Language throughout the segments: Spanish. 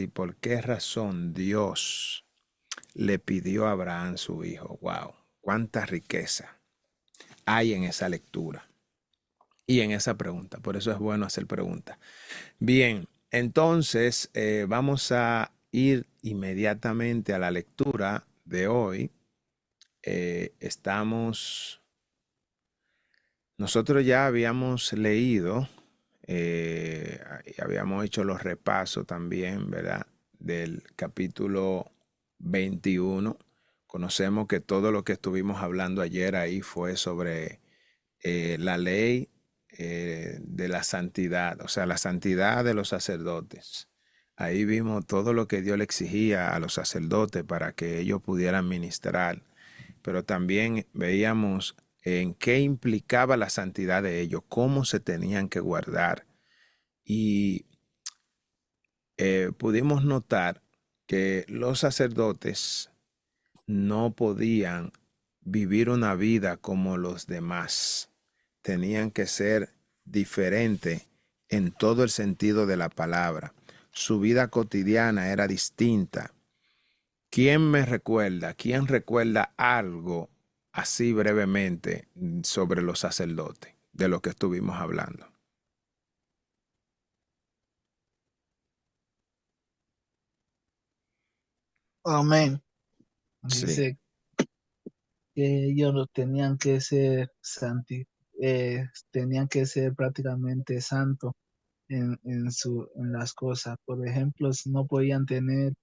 y por qué razón Dios le pidió a Abraham su hijo. Wow, cuánta riqueza hay en esa lectura y en esa pregunta. Por eso es bueno hacer preguntas. Bien, entonces vamos a ir inmediatamente a la lectura de hoy. Nosotros ya habíamos leído, y habíamos hecho los repasos también, ¿verdad? Del capítulo 21. Conocemos que todo lo que estuvimos hablando ayer ahí fue sobre la ley de la santidad, o sea, la santidad de los sacerdotes. Ahí vimos todo lo que Dios le exigía a los sacerdotes para que ellos pudieran ministrar, pero también veíamos en qué implicaba la santidad de ellos, cómo se tenían que guardar. Y pudimos notar que los sacerdotes no podían vivir una vida como los demás. Tenían que ser diferentes en todo el sentido de la palabra. Su vida cotidiana era distinta. ¿Quién me recuerda? ¿Quién recuerda algo así brevemente sobre los sacerdotes de lo que estuvimos hablando? Amén. Sí. Dice que ellos no tenían que ser tenían que ser prácticamente santos en las cosas. Por ejemplo, si no podían tener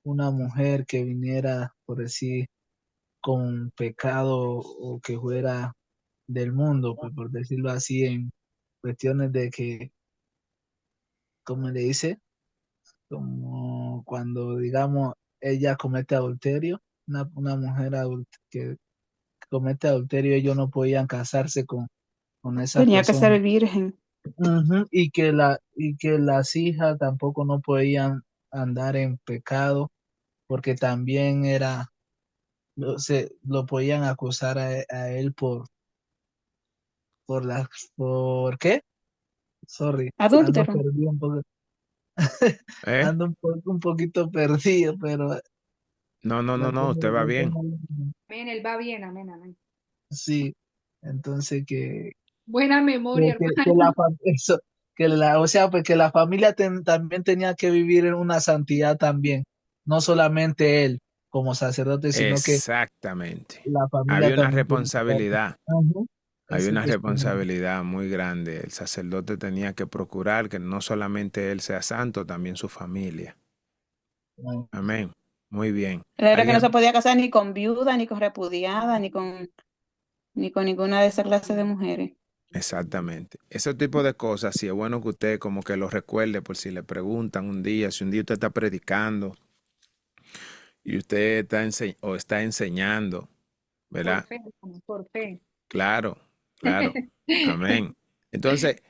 una mujer que viniera, por decir, con pecado o que fuera del mundo, pues por decirlo así, en cuestiones de que, como le dice, como cuando, digamos, ella comete adulterio, una mujer que comete adulterio, ellos no podían casarse con esa Tenía que persona. ser virgen. Ujú. Y que las hijas tampoco no podían andar en pecado, porque también lo podían acusar a él por la, ¿por qué? Sorry, ando Adúltero. perdido un poco, ¿Eh? ando un poquito perdido, pero No, no, no, la no, usted va bien. Amén, él va bien, amén, amén. sí, entonces Buena memoria, que hermano. la eso, o sea, pues que la familia también tenía que vivir en una santidad también, no solamente él como sacerdote, sino que Exactamente. la familia Había una también tenía que estar. responsabilidad. Ujú. Hay Eso una que es como- responsabilidad muy grande. El sacerdote tenía que procurar que no solamente él sea santo, también su familia. como- Amén. Muy bien. Era que no se ¿Alguien? podía casar ni con viuda, ni con repudiada, ni con ninguna de esas clases de mujeres. Exactamente. Ese tipo de cosas, sí es bueno que usted como que lo recuerde por si le preguntan un día, si un día usted está predicando y usted está enseñando, Por ¿verdad? fe, hermano, por fe. Claro, claro. Amén. Entonces,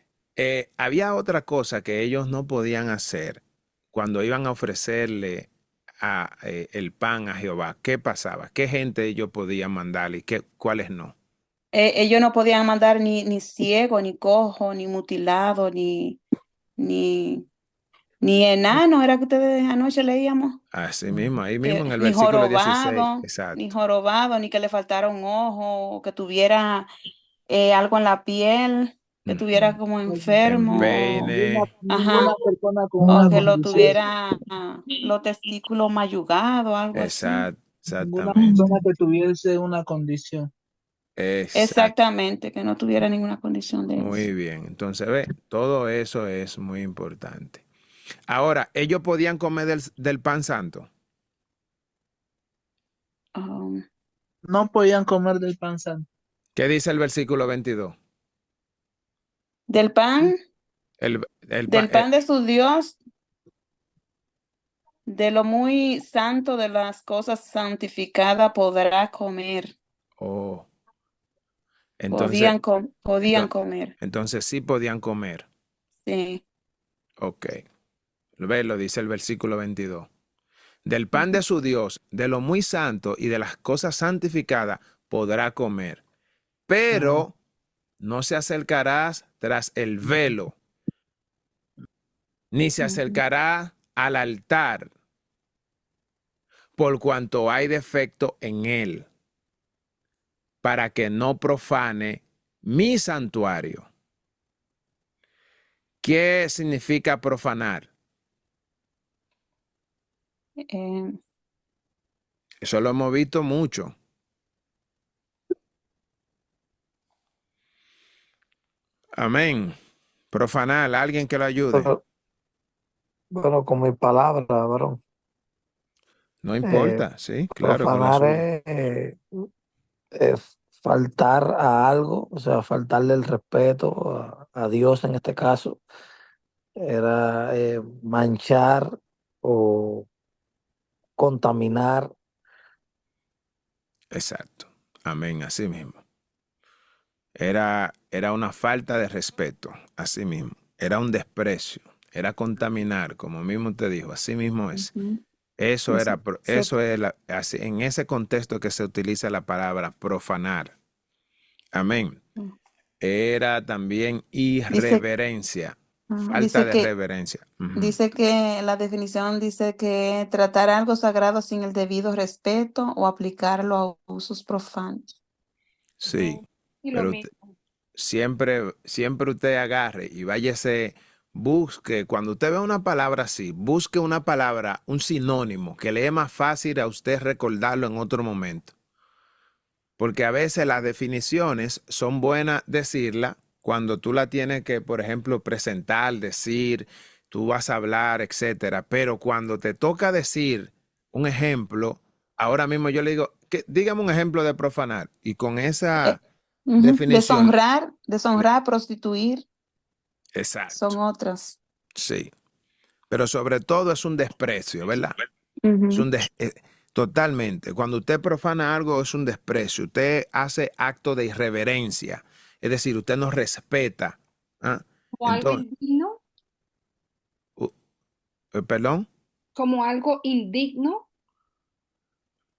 había otra cosa que ellos no podían hacer cuando iban a ofrecerle el pan a Jehová. ¿Qué pasaba? ¿Qué gente ellos podían mandarle y cuáles no? Ellos no podían mandar ni ciego, ni cojo, ni mutilado, ni, ni enano, era que ustedes anoche leíamos, Así mismo, ahí mismo que, en el versículo 16. ni Exacto. jorobado, ni que le faltara un ojo, o que tuviera algo en la piel, que tuviera Ujú. como enfermo, Empeine. ajá, ninguna persona con o una que lo condición, tuviera los testículos mayugados, algo así. ninguna Exactamente. persona que tuviese una condición. Exacto. Exactamente, que no tuviera ninguna condición de eso. Muy bien. Entonces, ve, todo eso es muy importante. Ahora, ellos podían comer del pan santo. Um, No podían comer del pan santo. ¿Qué dice el versículo 22? del pan, El, el pa- del pan de su Dios, de lo muy santo de las cosas santificadas podrá comer. oh, entonces, Podían ento- comer. entonces sí podían comer. Sí. Ok. Ve, lo dice el versículo 22. Del pan Ujú. de su Dios, de lo muy santo y de las cosas santificadas podrá comer. Ah, Pero no se acercarás tras el velo, ni se Ujú. acercará al altar, por cuanto hay defecto en él, para que no profane mi santuario. ¿Qué significa profanar? Eh, Eso lo hemos visto mucho. Amén. Profanar, alguien que lo ayude. Bueno, con mi palabra, varón. No Eh, importa, sí, claro, con la Profanar suya. es faltar a algo, o sea, faltarle el respeto a Dios en este caso. Era manchar o contaminar. Exacto. Amén, así mismo. Era una falta de respeto, así mismo. Era un desprecio, era contaminar, como mismo te dijo, así mismo es. ujú. Eso Eso, era, eso es en ese contexto que se utiliza la palabra profanar. Amén. Era también dice, irreverencia, ajá, falta de reverencia. Ujú. dice que la definición dice que tratar algo sagrado sin el debido respeto o aplicarlo a usos profanos. Sí, Y lo pero mismo. siempre usted agarre y váyase, busque, cuando usted ve una palabra así, busque una palabra, un sinónimo, que le es más fácil a usted recordarlo en otro momento. Porque a veces las definiciones son buenas decirla cuando tú la tienes que, por ejemplo, presentar, decir, tú vas a hablar, etcétera. Pero cuando te toca decir un ejemplo, ahora mismo yo le digo, dígame un ejemplo de profanar. Y con Eh, esa ujú. definición, Deshonrar, prostituir, son exacto, otras. sí. Pero sobre todo es un desprecio, ¿verdad? Es Ujú. un totalmente. Cuando usted profana algo es un desprecio. Usted hace acto de irreverencia. Es decir, usted no respeta. ¿Ah? Como algo Entonces, indigno, uh, perdón. como algo indigno.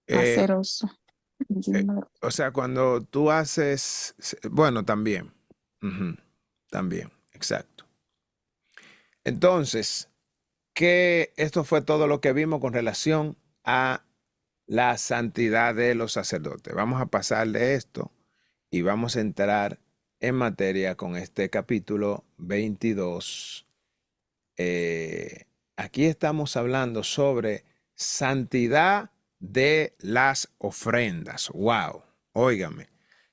Eh, Aceroso. eh, o sea, cuando tú haces, bueno, también. Ujú, también, exacto. Entonces, que esto fue todo lo que vimos con relación a la santidad de los sacerdotes. Vamos a pasar de esto y vamos a entrar en materia con este capítulo 22. Aquí estamos hablando sobre santidad de las ofrendas. Wow, óigame,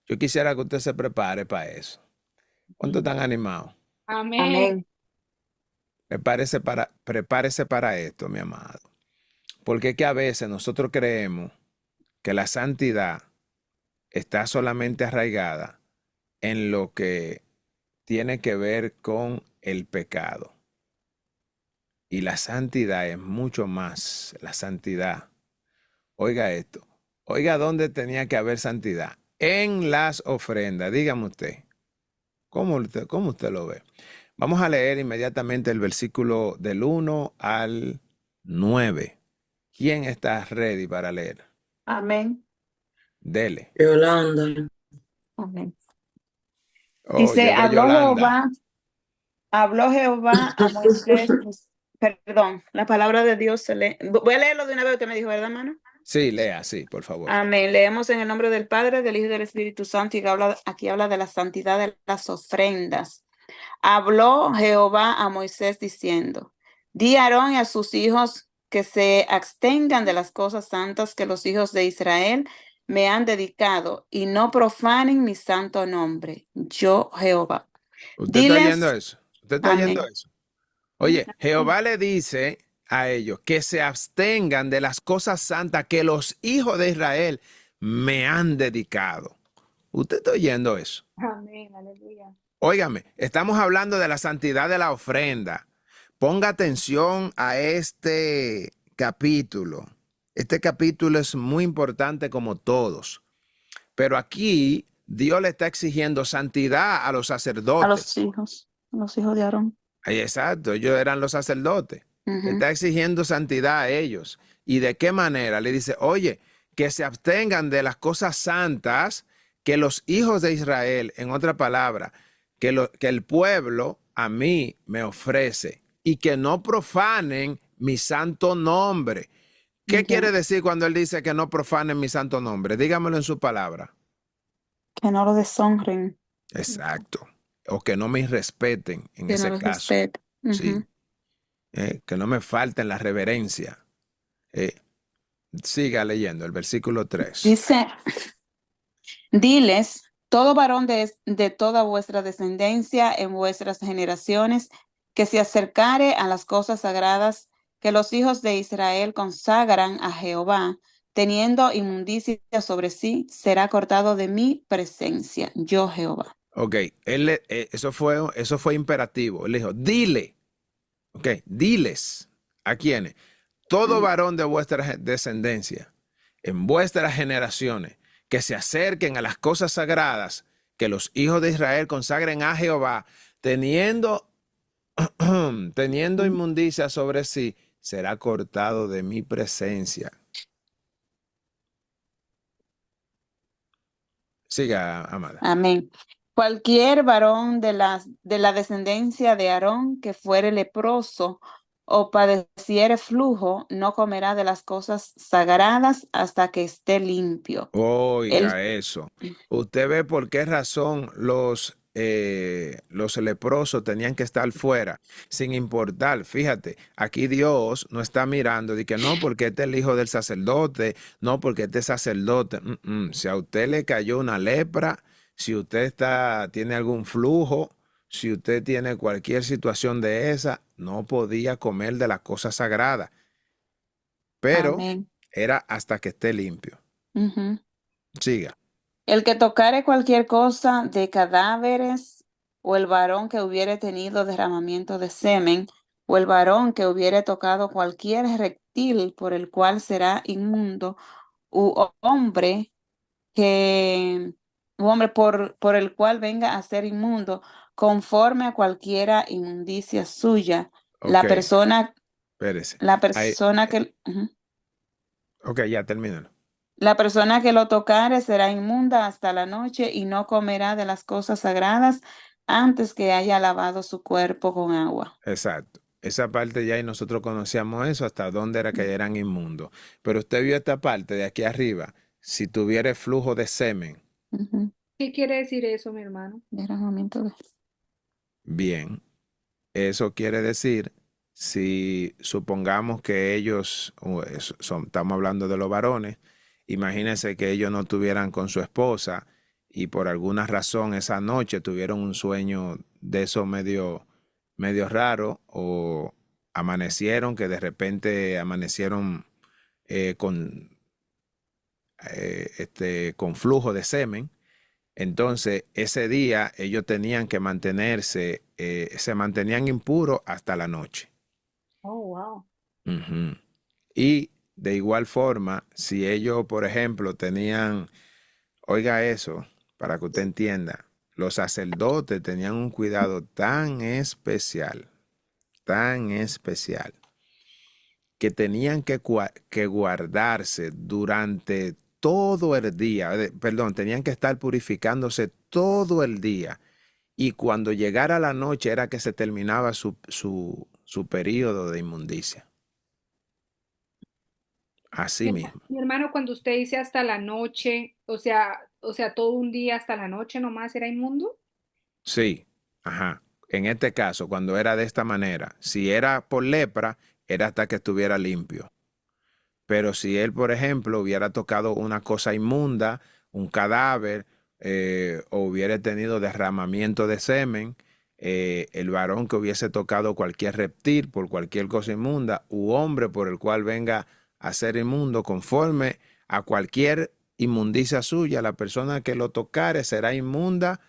yo quisiera que usted se prepare para eso. ¿Cuánto están animados? Amén. Amén. Prepárese para esto, mi amado. Porque es que a veces nosotros creemos que la santidad está solamente arraigada en lo que tiene que ver con el pecado. Y la santidad es mucho más. La santidad. Oiga esto. Oiga dónde tenía que haber santidad. En las ofrendas. Dígame usted. Cómo usted lo ve? Vamos a leer inmediatamente el versículo del 1 al 9. ¿Quién está ready para leer? Amén. Dele. Yolanda. Amén. Oh, Dice, llegó Yolanda. habló Jehová a Moisés, perdón, la palabra de Dios se lee. Voy a leerlo de una vez que me dijo, ¿verdad, hermano? Sí, lea, sí, por favor. Amén. Leemos en el nombre del Padre, del Hijo y del Espíritu Santo, y que aquí habla de la santidad de las ofrendas. Habló Jehová a Moisés diciendo, di a Aarón y a sus hijos que se abstengan de las cosas santas que los hijos de Israel me han dedicado y no profanen mi santo nombre. Yo, Jehová. ¿Usted está oyendo Diles, eso? ¿Usted está oyendo amén. eso? Oye, Jehová le dice a ellos que se abstengan de las cosas santas que los hijos de Israel me han dedicado. ¿Usted está oyendo eso? Amén, aleluya. Óigame, estamos hablando de la santidad de la ofrenda. Ponga atención a este capítulo. Este capítulo es muy importante como todos. Pero aquí Dios le está exigiendo santidad a los A sacerdotes. los hijos de Aarón. Ay, exacto, ellos eran los sacerdotes. Le Ujú. está exigiendo santidad a ellos. ¿Y de qué manera? Le dice, oye, que se abstengan de las cosas santas que los hijos de Israel, en otra palabra, que el pueblo a mí me ofrece y que no profanen mi santo nombre. ¿Qué Ya. quiere decir cuando él dice que no profanen mi santo nombre? Dígamelo en su palabra. Que no lo deshonren, Exacto. O que no me irrespeten en que no ese los caso. respeten. Sí. Que no me falten la reverencia. Eh, Siga leyendo el versículo 3. Dice, diles, todo varón de toda vuestra descendencia en vuestras generaciones, que se acercare a las cosas sagradas que los hijos de Israel consagran a Jehová, teniendo inmundicia sobre sí, será cortado de mi presencia, yo Jehová. Ok, eso fue imperativo. Él dijo, dile, ok, diles. ¿A quiénes? Todo Am- varón de vuestra descendencia, en vuestras generaciones, que se acerquen a las cosas sagradas que los hijos de Israel consagren a Jehová, teniendo, teniendo inmundicia sobre sí, será cortado de mi presencia. Siga, amada. Amén. Cualquier varón de la descendencia de Aarón que fuere leproso o padeciere flujo, no comerá de las cosas sagradas hasta que esté limpio. El, Oiga eso. Usted ve por qué razón los leprosos tenían que estar fuera, sin importar. Fíjate, aquí Dios no está mirando de que no, porque este es el hijo del sacerdote, no, porque este es sacerdote. Si a usted le cayó una lepra, si usted tiene algún flujo, si usted tiene cualquier situación de esa, no podía comer de las cosas sagradas, pero amén. era hasta que esté limpio. Ujú. Siga. El que tocare cualquier cosa de cadáveres, o el varón que hubiere tenido derramamiento de semen, o el varón que hubiere tocado cualquier reptil por el cual será inmundo, u hombre que u hombre por el cual venga a ser inmundo, conforme a cualquiera inmundicia suya, Ok, espérese. la Ahí, persona que, ujú. ok, ya termínalo. La persona que lo tocare será inmunda hasta la noche y no comerá de las cosas sagradas antes que haya lavado su cuerpo con agua. Exacto. Esa parte ya y nosotros conocíamos eso, hasta dónde era que eran inmundos. Pero usted vio esta parte de aquí arriba. Si tuviera flujo de semen, Ujú. ¿Qué quiere decir eso, mi hermano? Derramamiento de... bien, eso quiere decir, si supongamos que ellos, estamos hablando de los varones, imagínense que ellos no estuvieran con su esposa y por alguna razón esa noche tuvieron un sueño de eso medio raro o amanecieron, que de repente amanecieron con, con flujo de semen. Entonces, ese día ellos tenían que mantenerse, se mantenían impuros hasta la noche. Oh, wow. Ujú. Y de igual forma, si ellos, por ejemplo, tenían, oiga eso, para que usted entienda, los sacerdotes tenían un cuidado tan especial, que tenían que guardarse durante todo el día, perdón, tenían que estar purificándose todo el día. Y cuando llegara la noche era que se terminaba su periodo de inmundicia. Así mismo. Mi hermano, cuando usted dice hasta la noche, o sea, todo un día hasta la noche nomás era inmundo. Sí, ajá. En este caso, cuando era de esta manera, si era por lepra, era hasta que estuviera limpio. Pero si él, por ejemplo, hubiera tocado una cosa inmunda, un cadáver, o hubiera tenido derramamiento de semen, el varón que hubiese tocado cualquier reptil por cualquier cosa inmunda, u hombre por el cual venga a ser inmundo, conforme a cualquier inmundicia suya, la persona que lo tocare será inmunda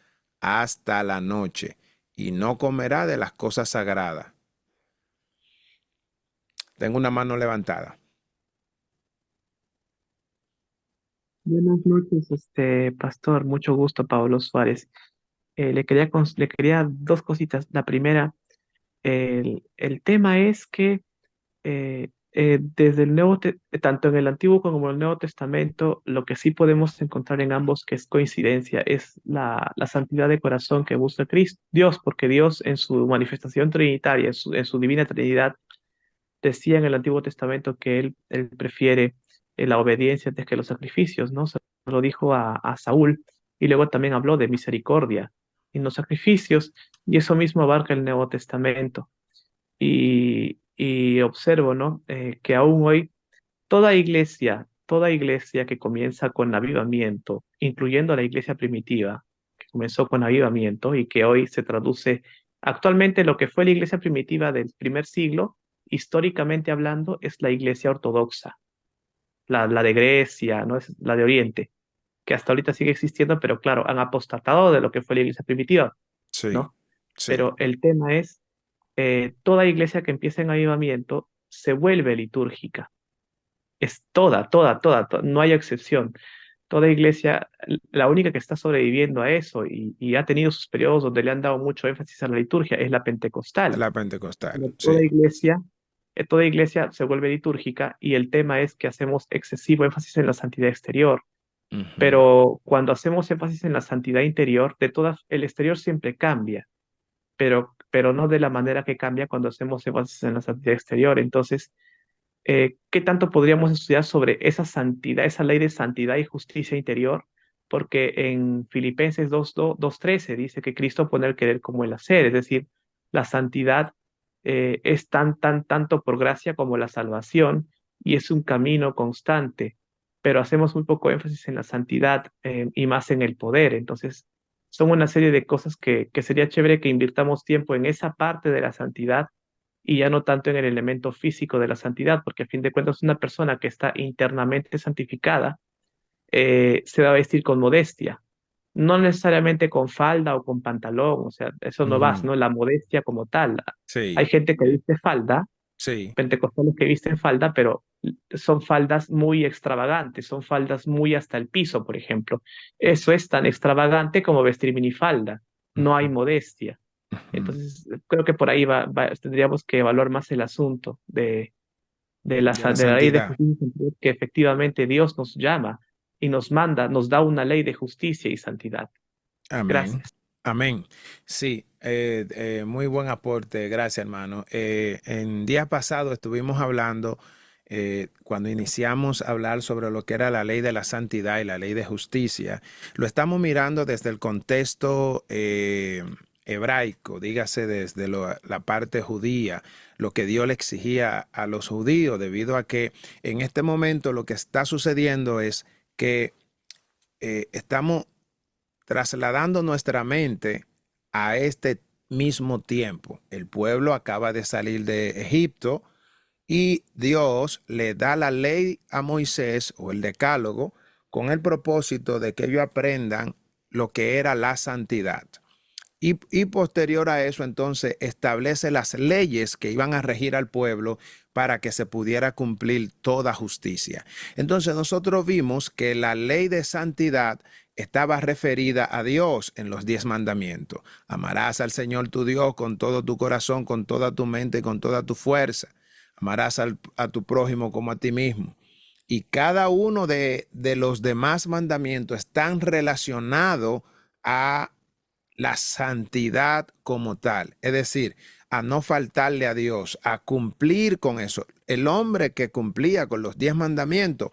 hasta la noche y no comerá de las cosas sagradas. Tengo una mano levantada. Buenas noches, pastor. Mucho gusto, Pablo Suárez. Le quería dos cositas. La primera, el tema es que desde el tanto en el Antiguo como en el Nuevo Testamento, lo que sí podemos encontrar en ambos, que es coincidencia, es la santidad de corazón que busca Cristo, Dios, porque Dios en su manifestación trinitaria, en su divina Trinidad, decía en el Antiguo Testamento que él prefiere la obediencia antes que los sacrificios, ¿no? Se lo dijo a Saúl y luego también habló de misericordia y no sacrificios, y eso mismo abarca el Nuevo Testamento. Y observo, ¿no? Que aún hoy toda iglesia que comienza con avivamiento, incluyendo la iglesia primitiva, que comenzó con avivamiento y que hoy se traduce actualmente lo que fue la iglesia primitiva del primer siglo, históricamente hablando, es la iglesia ortodoxa, la de Grecia, ¿no? Es la de Oriente, que hasta ahorita sigue existiendo, pero claro, han apostatado de lo que fue la iglesia primitiva, Sí, ¿no? sí, Pero el tema es, toda iglesia que empieza en avivamiento se vuelve litúrgica. Es no hay excepción. Toda iglesia, la única que está sobreviviendo a eso y ha tenido sus periodos donde le han dado mucho énfasis a la liturgia es la pentecostal. la pentecostal, Pero sí. toda iglesia se vuelve litúrgica y el tema es que hacemos excesivo énfasis en la santidad exterior. Ujú. Pero cuando hacemos énfasis en la santidad interior, el exterior siempre cambia, pero no de la manera que cambia cuando hacemos énfasis en la santidad exterior. Entonces, ¿qué tanto podríamos estudiar sobre esa santidad, esa ley de santidad y justicia interior? Porque en Filipenses 2:13 dice que Cristo pone el querer como el hacer, es decir, la santidad es tanto por gracia como la salvación y es un camino constante, pero hacemos muy poco énfasis en la santidad y más en el poder. Entonces, son una serie de cosas que sería chévere que invirtamos tiempo en esa parte de la santidad y ya no tanto en el elemento físico de la santidad, porque a fin de cuentas una persona que está internamente santificada se va a vestir con modestia, no necesariamente con falda o con pantalón, o sea, eso no va, Mm, sino la modestia como tal. Hay sí, gente que viste falda, sí. pentecostales que visten falda, pero son faldas muy extravagantes, son faldas muy hasta el piso, por ejemplo. Eso es tan extravagante como vestir minifalda, no hay Ujú, modestia. ujú. Entonces, creo que por ahí tendríamos que evaluar más el asunto De la de la ley de santidad. justicia y santidad, que efectivamente Dios nos llama y nos manda, nos da una ley de justicia y santidad. Amén. Gracias. Amén. Sí, muy buen aporte. Gracias, hermano. En día pasado estuvimos hablando, cuando iniciamos a hablar sobre lo que era la ley de la santidad y la ley de justicia. Lo estamos mirando desde el contexto hebraico, dígase desde la parte judía, lo que Dios le exigía a los judíos, debido a que en este momento lo que está sucediendo es que estamos trasladando nuestra mente a este mismo tiempo. El pueblo acaba de salir de Egipto y Dios le da la ley a Moisés o el decálogo con el propósito de que ellos aprendan lo que era la santidad. Y posterior a eso, entonces, establece las leyes que iban a regir al pueblo para que se pudiera cumplir toda justicia. Entonces, nosotros vimos que la ley de santidad estaba referida a Dios en los 10 mandamientos. Amarás al Señor tu Dios con todo tu corazón, con toda tu mente y con toda tu fuerza. Amarás a tu prójimo como a ti mismo. Y cada uno de los demás mandamientos están relacionados a la santidad como tal, es decir, a no faltarle a Dios, a cumplir con eso. El hombre que cumplía con los 10 mandamientos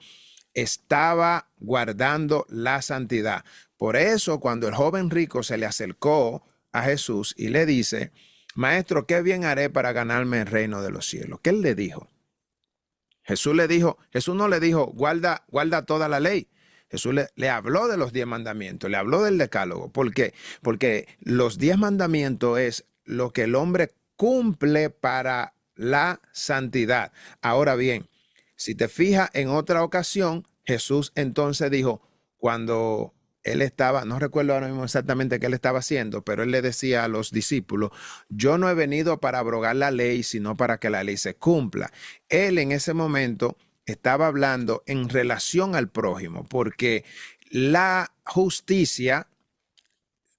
estaba guardando la santidad. Por eso, cuando el joven rico se le acercó a Jesús y le dice, Maestro, ¿qué bien haré para ganarme el reino de los cielos? ¿Qué él le dijo? Jesús no le dijo, guarda toda la ley. Jesús le habló de los 10 mandamientos, le habló del decálogo. ¿Por qué? Porque los 10 mandamientos es lo que el hombre cumple para la santidad. Ahora bien, si te fijas, en otra ocasión, Jesús entonces dijo, cuando él estaba, no recuerdo ahora mismo exactamente qué él estaba haciendo, pero él le decía a los discípulos, yo no he venido para abrogar la ley, sino para que la ley se cumpla. Él en ese momento estaba hablando en relación al prójimo, porque la justicia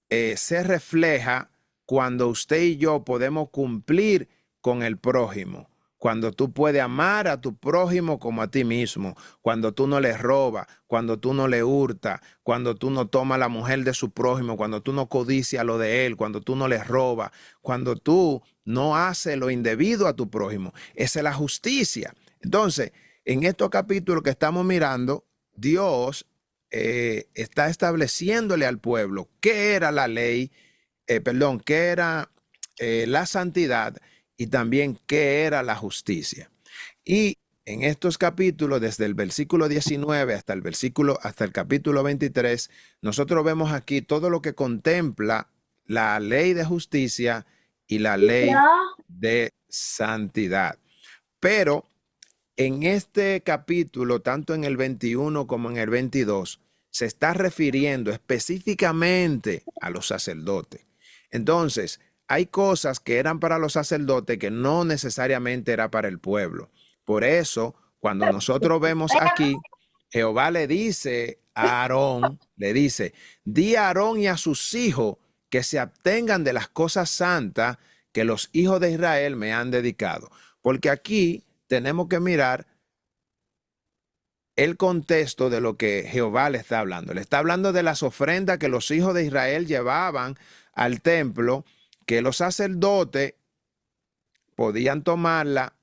se refleja cuando usted y yo podemos cumplir con el prójimo. cuando tú puedes amar a tu prójimo como a ti mismo, cuando tú no le robas, cuando tú no le hurtas, cuando tú no tomas la mujer de su prójimo, cuando tú no codicias lo de él, cuando tú no le robas, cuando tú no haces lo indebido a tu prójimo. Esa es la justicia. Entonces, en estos capítulos que estamos mirando, Dios está estableciéndole al pueblo qué era la ley, qué era la santidad y también qué era la justicia. Y en estos capítulos, desde el versículo 19 hasta el capítulo 23, nosotros vemos aquí todo lo que contempla la ley de justicia y la ley de santidad. Pero en este capítulo, tanto en el 21 como en el 22, se está refiriendo específicamente a los sacerdotes. Entonces, hay cosas que eran para los sacerdotes que no necesariamente era para el pueblo. Por eso, cuando nosotros vemos aquí, Jehová le dice a Aarón, le dice, di a Aarón y a sus hijos que se abstengan de las cosas santas que los hijos de Israel me han dedicado. Porque aquí tenemos que mirar el contexto de lo que Jehová le está hablando. Le está hablando de las ofrendas que los hijos de Israel llevaban al templo, que los sacerdotes podían tomarla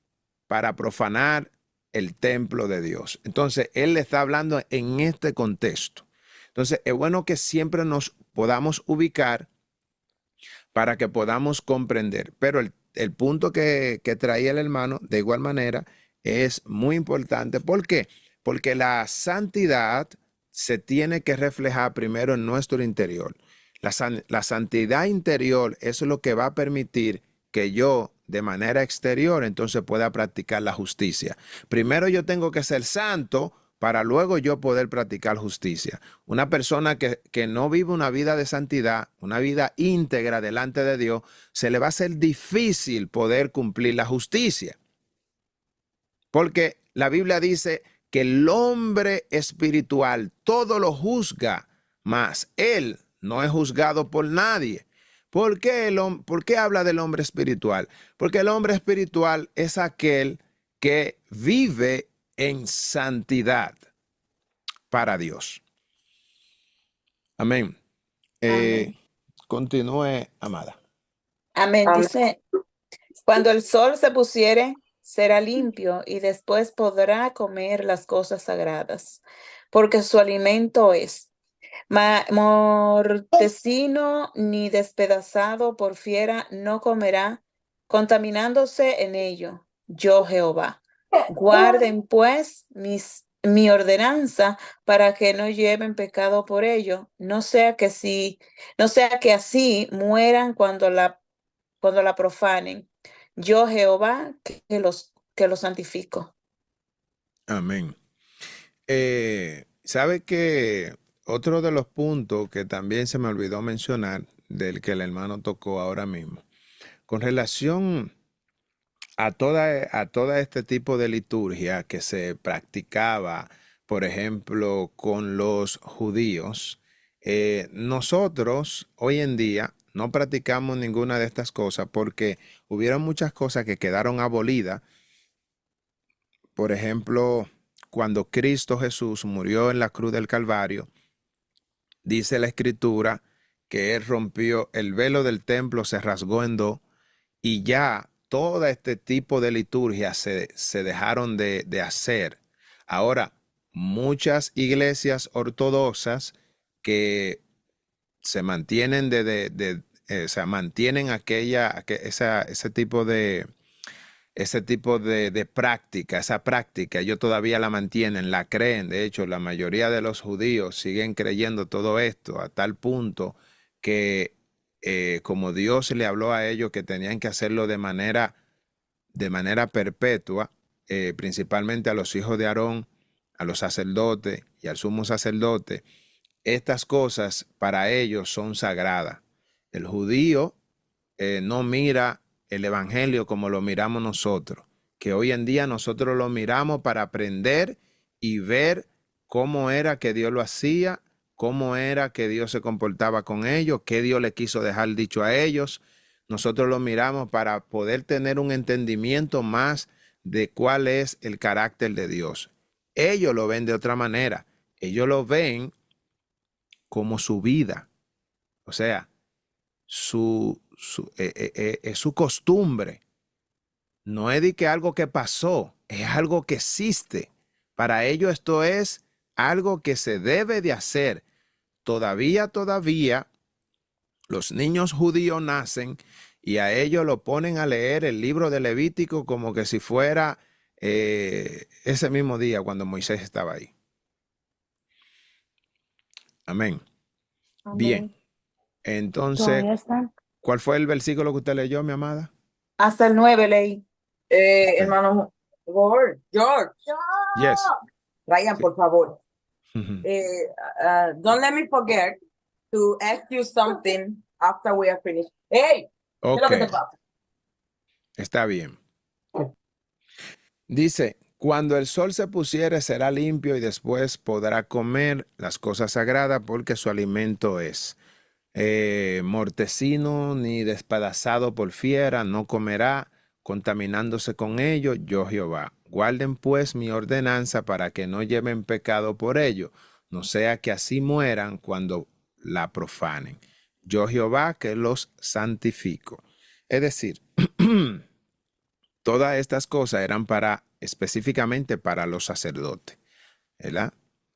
para profanar el templo de Dios. Entonces, él le está hablando en este contexto. Entonces, es bueno que siempre nos podamos ubicar para que podamos comprender. Pero el punto que traía el hermano, de igual manera, es muy importante. ¿Por qué? Porque la santidad se tiene que reflejar primero en nuestro interior. La santidad interior es lo que va a permitir que yo, de manera exterior, entonces pueda practicar la justicia. Primero yo tengo que ser santo para luego yo poder practicar justicia. Una persona que no vive una vida de santidad, una vida íntegra delante de Dios, se le va a hacer difícil poder cumplir la justicia. Porque la Biblia dice que el hombre espiritual todo lo juzga, mas él no es juzgado por nadie. ¿Por qué habla del hombre espiritual? Porque el hombre espiritual es aquel que vive en santidad para Dios. Amén. Amén. Continúe, amada. Amén. Dice, cuando el sol se pusiere, será limpio y después podrá comer las cosas sagradas, porque su alimento es mortecino ni despedazado por fiera no comerá, contaminándose en ello. Yo Jehová. Guarden pues mi ordenanza para que no lleven pecado por ello, no sea que así mueran cuando la profanen. Yo Jehová que los santifico. Amén. ¿Sabe que otro de los puntos que también se me olvidó mencionar, del que el hermano tocó ahora mismo, con relación a toda este tipo de liturgia que se practicaba, por ejemplo, con los judíos, nosotros hoy en día no practicamos ninguna de estas cosas porque hubieron muchas cosas que quedaron abolidas. Por ejemplo, cuando Cristo Jesús murió en la cruz del Calvario, dice la Escritura que él rompió el velo del templo, se rasgó en dos, y ya todo este tipo de liturgia se dejaron de hacer. Ahora, muchas iglesias ortodoxas que se mantienen mantienen ese tipo de práctica, esa práctica, ellos todavía la mantienen, la creen. De hecho, la mayoría de los judíos siguen creyendo todo esto a tal punto que como Dios le habló a ellos que tenían que hacerlo de manera perpetua, principalmente a los hijos de Aarón, a los sacerdotes y al sumo sacerdote, estas cosas para ellos son sagradas. El judío no mira el evangelio como lo miramos nosotros, que hoy en día nosotros lo miramos para aprender y ver cómo era que Dios lo hacía, cómo era que Dios se comportaba con ellos, qué Dios le quiso dejar dicho a ellos. Nosotros lo miramos para poder tener un entendimiento más de cuál es el carácter de Dios. Ellos lo ven de otra manera. Ellos lo ven como su vida. O sea, es su costumbre. No es de que algo que pasó, es algo que existe. Para ellos esto es algo que se debe de hacer. Todavía, los niños judíos nacen y a ellos lo ponen a leer el libro de Levítico como que si fuera ese mismo día cuando Moisés estaba ahí. Amén. Bien, Amén. entonces, Todavía están. ¿cuál fue el versículo que usted leyó, mi amada? Hasta el 9 leí. Ok. Hermano George, Yes. Ryan, Sí. por favor. Ujú. Don't let me forget to ask you something after we are finished. Hey, ¿qué es lo que te Ok, pasa? está bien. Dice, cuando el sol se pusiere será limpio y después podrá comer las cosas sagradas porque su alimento es. Mortecino ni despedazado por fiera no comerá, contaminándose con ello, yo Jehová. Guarden pues mi ordenanza para que no lleven pecado por ello, no sea que así mueran cuando la profanen. Yo Jehová que los santifico. Es decir, todas estas cosas eran específicamente para los sacerdotes, ¿verdad?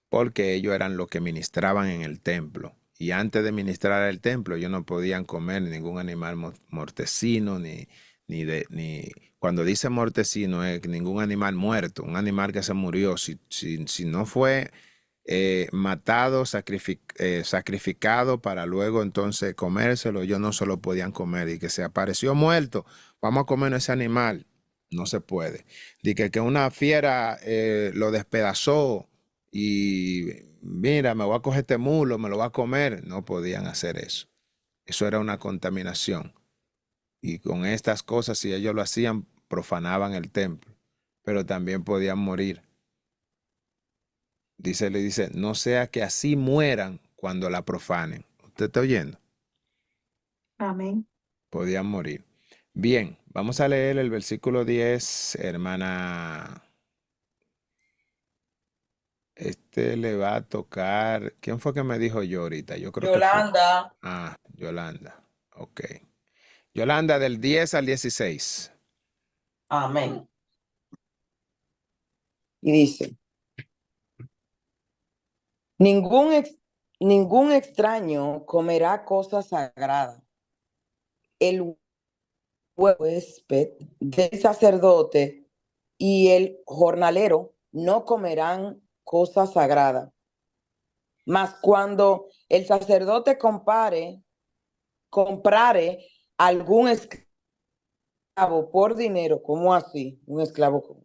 Porque ellos eran los que ministraban en el templo. Y antes de ministrar el templo, ellos no podían comer ningún animal mortecino, ni cuando dice mortecino es ningún animal muerto, un animal que se murió. Si no fue matado, sacrificado para luego entonces comérselo, ellos no se lo podían comer. Y que se apareció muerto, vamos a comer ese animal. No se puede. Dice que una fiera lo despedazó y mira, me voy a coger este mulo, me lo voy a comer. No podían hacer eso. Eso era una contaminación. Y con estas cosas, si ellos lo hacían, profanaban el templo. Pero también podían morir. Le dice, no sea que así mueran cuando la profanen. ¿Usted está oyendo? Amén. Podían morir. Bien, vamos a leer el versículo 10, hermana. Este le va a tocar. ¿Quién fue que me dijo yo ahorita? Yo creo que fue. Yolanda. Yolanda. Ok. Yolanda, del 10 al 16. Amén. Y dice, ningún extraño comerá cosa sagrada. El huésped del sacerdote y el jornalero no comerán cosa sagrada. Mas cuando el sacerdote comprare algún esclavo por dinero, ¿cómo así? Un esclavo.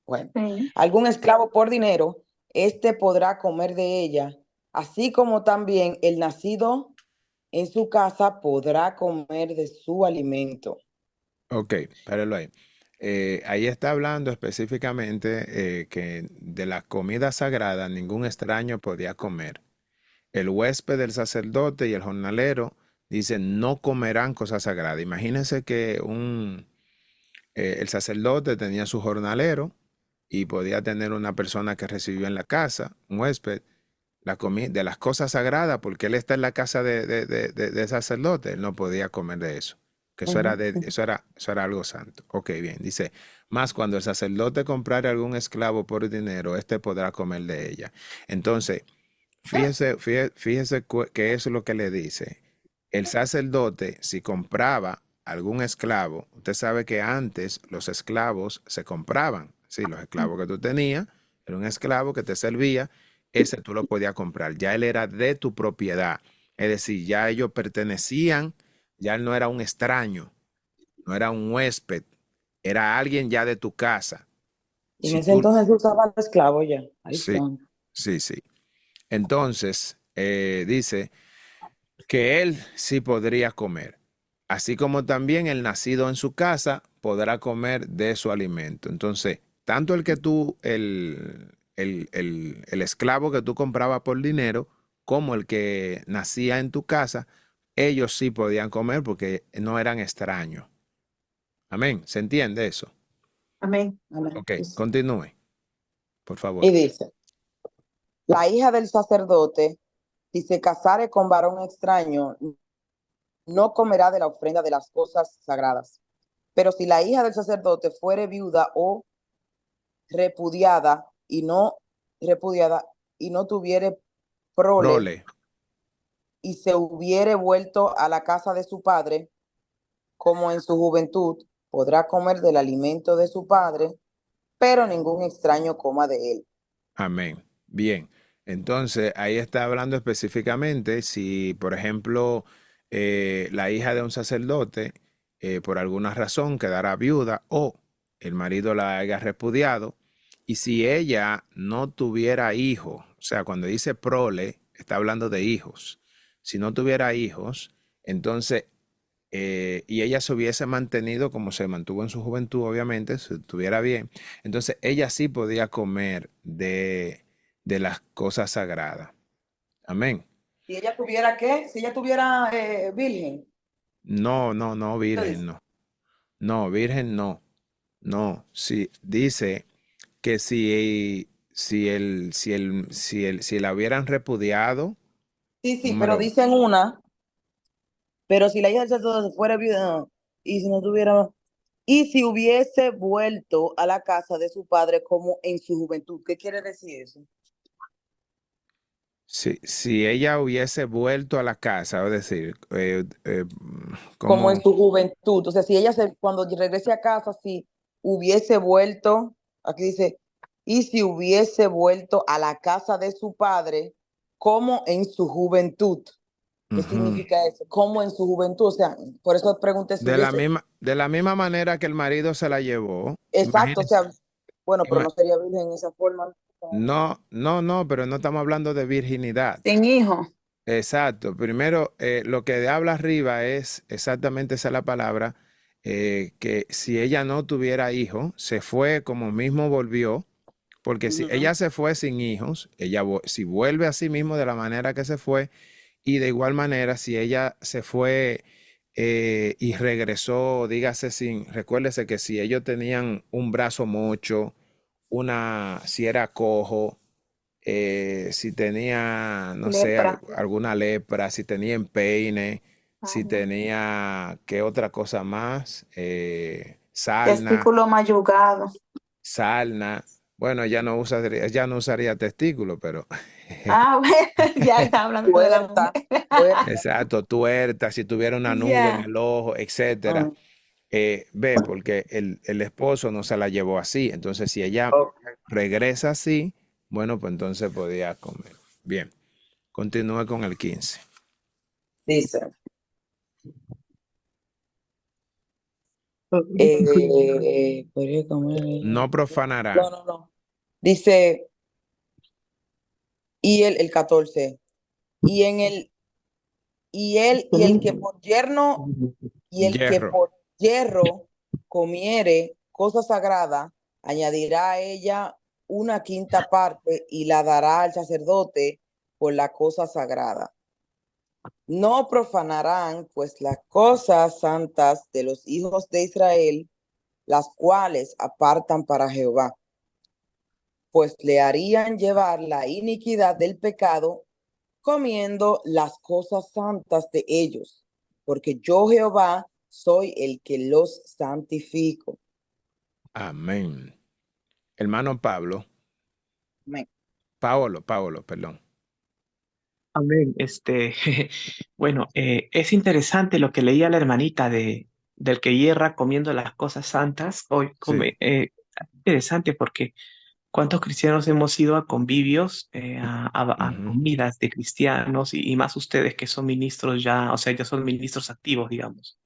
Bueno, Sí. algún esclavo por dinero, éste podrá comer de ella, así como también el nacido en su casa podrá comer de su alimento. Ok, páralo ahí. Ahí está hablando específicamente que de la comida sagrada ningún extraño podía comer. El huésped del sacerdote y el jornalero dicen no comerán cosas sagradas. Imagínense que el sacerdote tenía su jornalero y podía tener una persona que recibió en la casa, un huésped, de las cosas sagradas, porque él está en la casa de sacerdote, él no podía comer de eso. Que eso era algo santo. Ok, bien, dice, más cuando el sacerdote comprare algún esclavo por dinero, éste podrá comer de ella. Entonces, fíjese qué es lo que le dice. El sacerdote, si compraba algún esclavo, usted sabe que antes los esclavos se compraban. Sí, los esclavos que tú tenías, era un esclavo que te servía, ese tú lo podías comprar. Ya él era de tu propiedad. Es decir, ya ellos pertenecían, ya él no era un extraño, no era un huésped, era alguien ya de tu casa. Y en Si ese tú, entonces se usaba el esclavo ya. Ahí sí, está. sí. Entonces, dice que él sí podría comer, así como también el nacido en su casa podrá comer de su alimento. Entonces, tanto el esclavo que tú comprabas por dinero, como el que nacía en tu casa, ellos sí podían comer porque no eran extraños. Amén. ¿Se entiende eso? Amén. Amén. Ok, continúe, por favor. Y dice, la hija del sacerdote, si se casare con varón extraño, no comerá de la ofrenda de las cosas sagradas. Pero si la hija del sacerdote fuere viuda o repudiada repudiada y no tuviere prole Prole. y se hubiere vuelto a la casa de su padre, como en su juventud, podrá comer del alimento de su padre, pero ningún extraño coma de él. Amén. Bien. Entonces, ahí está hablando específicamente si, por ejemplo, la hija de un sacerdote, por alguna razón, quedara viuda o el marido la haya repudiado, y si ella no tuviera hijos, o sea, cuando dice prole, está hablando de hijos. Si no tuviera hijos, entonces, y ella se hubiese mantenido como se mantuvo en su juventud, obviamente, si estuviera bien, entonces ella sí podía comer de las cosas sagradas. Amén. Si ella tuviera ¿qué? Si ella tuviera virgen. No, no, no, ¿Qué virgen, dice? no. No, virgen, no. No, sí, dice que si la hubieran repudiado, Sí, pero número, dicen una, pero si la hija del sacerdote fuera viuda, no, y si no tuviera, y si hubiese vuelto a la casa de su padre como en su juventud, ¿qué quiere decir eso? si ella hubiese vuelto a la casa, es decir, Como en como su juventud, o sea, si ella cuando regrese a casa, si hubiese vuelto, aquí dice, y si hubiese vuelto a la casa de su padre como en su juventud. ¿Qué ujú. significa eso? Como en su juventud, o sea, por eso pregunté si hubiese, De la misma manera que el marido se la llevó. exacto, o Imagínense. sea, bueno, pero ima- no sería virgen en esa forma. no, no, no, pero no estamos hablando de virginidad. Sin hijo. Exacto. Primero, lo que habla arriba es exactamente esa es la palabra, que si ella no tuviera hijo, se fue como mismo volvió, porque si Ujú. ella se fue sin hijos, si vuelve a sí mismo de la manera que se fue, y de igual manera, si ella se fue y regresó, dígase recuérdese que si ellos tenían un brazo mocho, si era cojo, si tenía, no sé, Lepra. alguna lepra, si tenía empeine, si Ajá. tenía, ¿qué otra cosa más? Sarna, Testículo mayugado. sarna. Bueno, ya no usaría testículo, pero Ah, bueno, ya está hablando de la mujer. Puerta, puerta. exacto, tuerta, si tuviera una nube en Ya. el ojo, etcétera. Mm, Ve, porque el esposo no se la llevó así. Entonces, si ella ok. regresa así, bueno, pues entonces podía comer. Bien, continúe con el 15. Dice, podría comer. No profanará. No. Dice, y el 14, y en el, y el que por yerno, y el que Hierro. por hierro comiere cosa sagrada, añadirá a ella una quinta parte y la dará al sacerdote por la cosa sagrada. No profanarán pues las cosas santas de los hijos de Israel, las cuales apartan para Jehová, pues le harían llevar la iniquidad del pecado comiendo las cosas santas de ellos, porque yo Jehová soy el que los santifico. Amén. Hermano Pablo, Amén. Paolo, perdón. Amén. Bueno, es interesante lo que leía la hermanita del que hierra comiendo las cosas santas. Hoy Sí. interesante porque cuántos cristianos hemos ido a convivios, a Ujú. comidas de cristianos y más ustedes que son ministros ya, o sea, ya son ministros activos, digamos.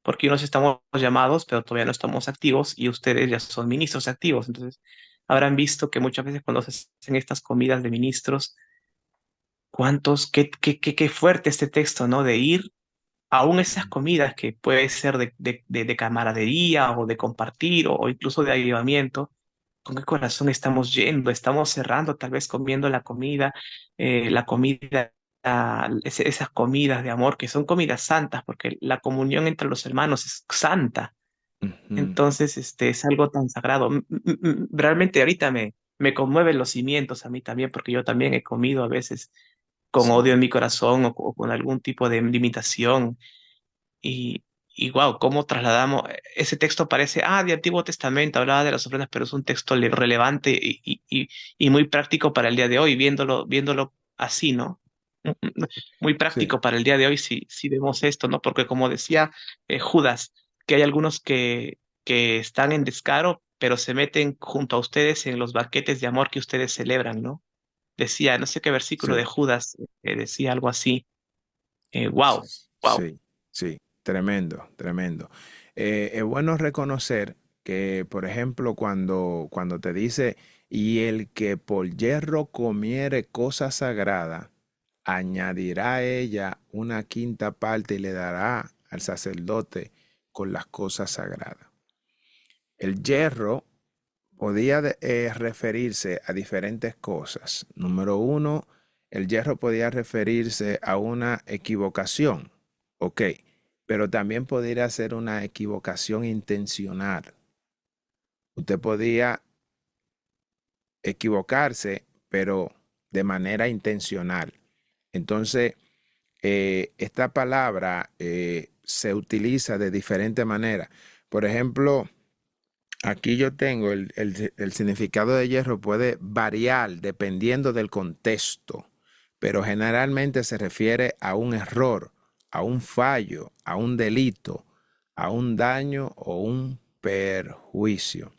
Porque unos estamos llamados, pero todavía no estamos activos y ustedes ya son ministros activos. Entonces, habrán visto que muchas veces cuando se hacen estas comidas de ministros, qué fuerte este texto, ¿no? De ir aún esas comidas que puede ser de camaradería o de compartir o incluso de avivamiento, ¿con qué corazón estamos yendo? Estamos cerrando, tal vez comiendo la comida, esas comidas de amor que son comidas santas, porque la comunión entre los hermanos es santa. Ujú. Entonces, es algo tan sagrado. Realmente ahorita me conmueven los cimientos a mí también, porque yo también he comido a veces con odio Sí, en mi corazón o con algún tipo de limitación. Y, y wow, cómo trasladamos, ese texto parece, de Antiguo Testamento, hablaba de las ofrendas, pero es un texto relevante y muy práctico para el día de hoy, viéndolo así, ¿no? Muy sí, práctico para el día de hoy si vemos esto, ¿no? Porque como decía Judas, que hay algunos que están en descaro, pero se meten junto a ustedes en los banquetes de amor que ustedes celebran, ¿no? Decía, no sé qué versículo de sí, Judas decía algo así. Wow, wow. sí, sí, tremendo, tremendo. Es bueno reconocer que, por ejemplo, cuando te dice, y el que por hierro comiere cosa sagrada, añadirá a ella una quinta parte y le dará al sacerdote con las cosas sagradas. El hierro podía referirse a diferentes cosas. Número uno, el hierro podía referirse a una equivocación, ok, pero también podría ser una equivocación intencional. Usted podía equivocarse, pero de manera intencional. Entonces, esta palabra se utiliza de diferente manera. Por ejemplo, aquí yo tengo el significado de hierro puede variar dependiendo del contexto, pero generalmente se refiere a un error, a un fallo, a un delito, a un daño o un perjuicio.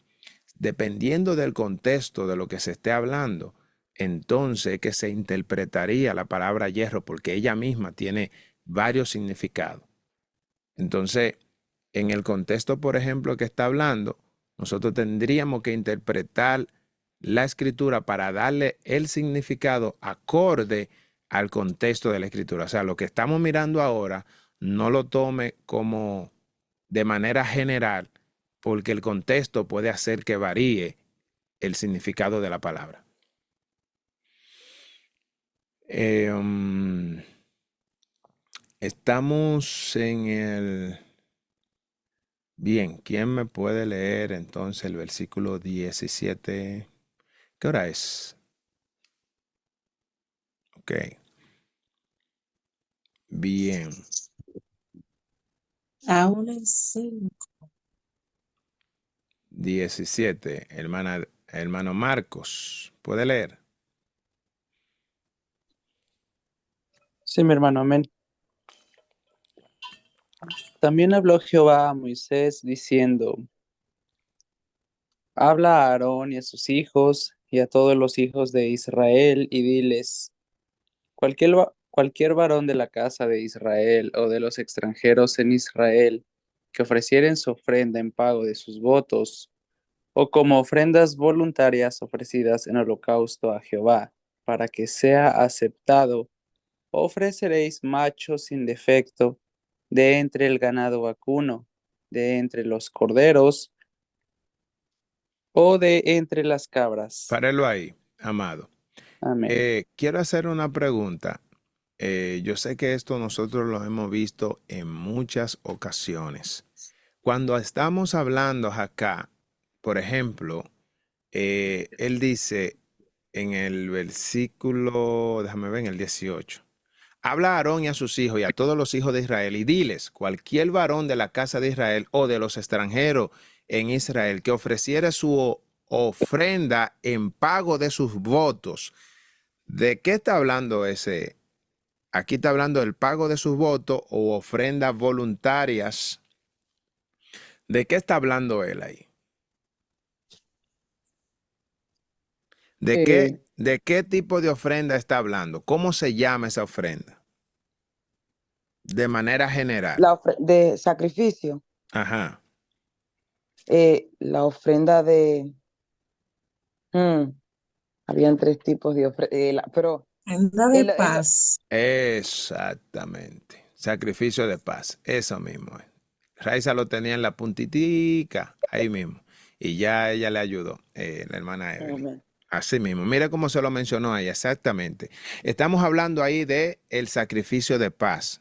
Dependiendo del contexto de lo que se esté hablando, entonces que se interpretaría la palabra hierro porque ella misma tiene varios significados. Entonces, en el contexto, por ejemplo, que está hablando, nosotros tendríamos que interpretar la escritura para darle el significado acorde al contexto de la escritura. O sea, lo que estamos mirando ahora, no lo tome como de manera general, porque el contexto puede hacer que varíe el significado de la palabra. Estamos en el... Bien, ¿quién me puede leer entonces el versículo 17? ¿Qué hora es? Ok, bien. Aún sí. 17, hermano Marcos, ¿puede leer? Sí, mi hermano, amén. También habló Jehová a Moisés diciendo, habla a Aarón y a sus hijos y a todos los hijos de Israel y diles, cualquier varón de la casa de Israel o de los extranjeros en Israel que ofrecieren su ofrenda en pago de sus votos o como ofrendas voluntarias ofrecidas en holocausto a Jehová, para que sea aceptado, ofreceréis machos sin defecto de entre el ganado vacuno, de entre los corderos o de entre las cabras. Párelo ahí, amado. Amén. Quiero hacer una pregunta. Yo sé que esto nosotros lo hemos visto en muchas ocasiones. Cuando estamos hablando acá, por ejemplo, él dice en el versículo, déjame ver, en el 18. Habla a Aarón y a sus hijos y a todos los hijos de Israel y diles, cualquier varón de la casa de Israel o de los extranjeros en Israel que ofreciere su ofrenda en pago de sus votos. ¿De qué está hablando ese? Aquí está hablando del pago de sus votos o ofrendas voluntarias. ¿De qué está hablando él ahí? Eh, ¿De qué tipo de ofrenda está hablando? ¿Cómo se llama esa ofrenda? De manera general. De sacrificio, Ajá. la ofrenda hmm, habían tres tipos de ofrenda, pero Ofrenda de paz. Exactamente. Sacrificio de paz. Eso mismo es. Raiza lo tenía en la puntitica, ahí mismo. Y ya ella le ayudó, la hermana Evelyn. Amén. Así mismo. Mira cómo se lo mencionó ahí, exactamente. Estamos hablando ahí de el sacrificio de paz.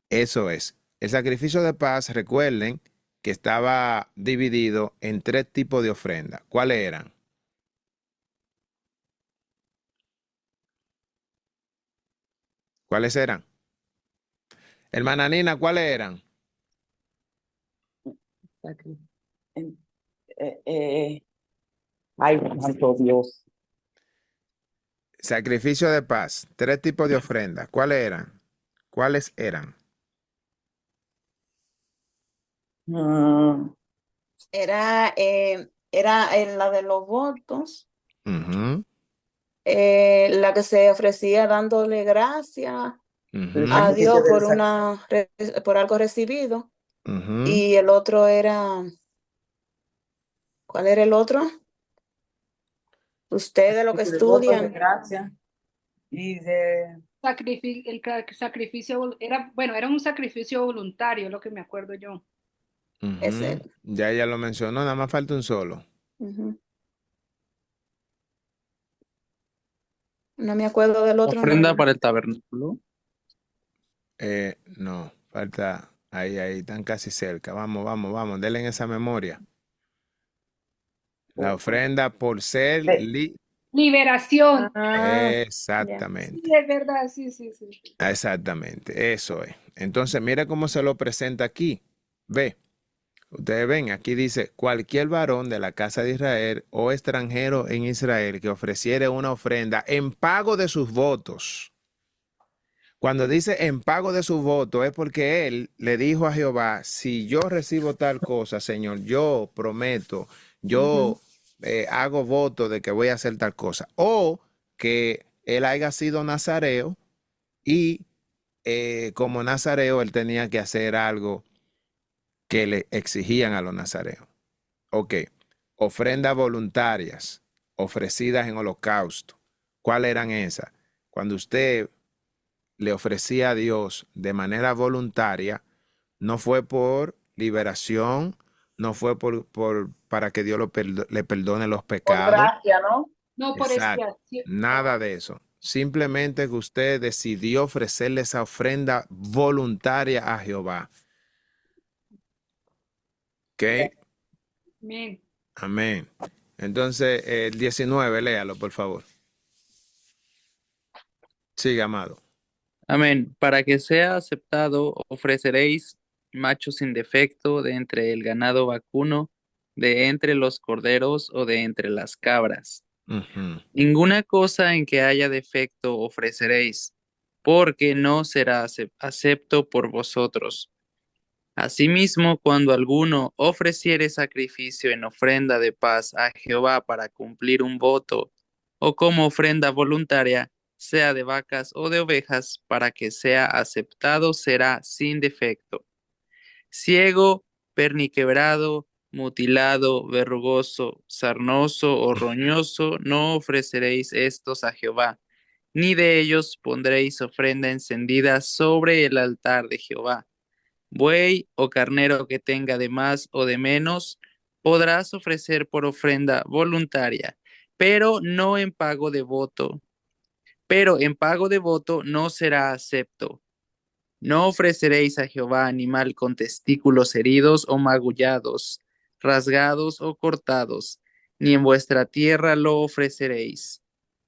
Eso es. El sacrificio de paz, recuerden que estaba dividido en 3 tipos de ofrendas. ¿Cuáles eran? ¿Cuáles eran? Hermana Nina, ¿cuáles eran? Sacri- en- Ay, santo Dios. Sacrificio de paz, 3 tipos de ofrendas. ¿Cuáles eran? ¿Cuáles eran? Mm, Era la de los votos, Ujú, la que se ofrecía dándole gracias el ujú, a sacrificio Dios del por algo recibido. ujú. Y el otro era, ¿cuál era el otro? Ustedes lo que sacrificio de votos de estudian, gracia y de Sacrificio era, bueno, era un sacrificio voluntario, lo que me acuerdo yo. ese. Ujú. Ya lo mencionó, nada más falta un solo. Ujú. No me acuerdo del otro Ofrenda nombre. para el tabernáculo. No, falta ahí, están casi cerca. Vamos, denle en esa memoria. La ofrenda por ser de- Liberación. Ah, ya. Sí, Exactamente, es verdad, sí, sí, sí. exactamente, eso es. Entonces, mira cómo se lo presenta aquí. Ve, ustedes ven, aquí dice, cualquier varón de la casa de Israel o extranjero en Israel que ofreciere una ofrenda en pago de sus votos. Cuando dice en pago de sus votos es porque él le dijo a Jehová, si yo recibo tal cosa, Señor, yo prometo, Ujú. yo hago voto de que voy a hacer tal cosa. O que él haya sido nazareo y como nazareo él tenía que hacer algo que le exigían a los nazareos. Ok, ofrendas voluntarias ofrecidas en holocausto. ¿Cuáles eran esas? Cuando usted le ofrecía a Dios de manera voluntaria, no fue por liberación, no fue para que Dios le perdone los por pecados. gracia, ¿no? No por Exacto. expiación. Nada de eso. Simplemente que usted decidió ofrecerle esa ofrenda voluntaria a Jehová. ¿Ok? Amén. Amén. Entonces, el 19, léalo, por favor. Siga, amado. Amén. Para que sea aceptado, ofreceréis machos sin defecto de entre el ganado vacuno, de entre los corderos o de entre las cabras. Ujú. Ninguna cosa en que haya defecto ofreceréis, porque no será acepto por vosotros. Asimismo, cuando alguno ofreciere sacrificio en ofrenda de paz a Jehová para cumplir un voto, o como ofrenda voluntaria, sea de vacas o de ovejas, para que sea aceptado, será sin defecto. Ciego, perniquebrado, mutilado, verrugoso, sarnoso o roñoso, no ofreceréis estos a Jehová, ni de ellos pondréis ofrenda encendida sobre el altar de Jehová. Buey o carnero que tenga de más o de menos, podrás ofrecer por ofrenda voluntaria, pero no en pago de voto. Pero en pago de voto no será acepto. No ofreceréis a Jehová animal con testículos heridos o magullados, rasgados o cortados, ni en vuestra tierra lo ofreceréis.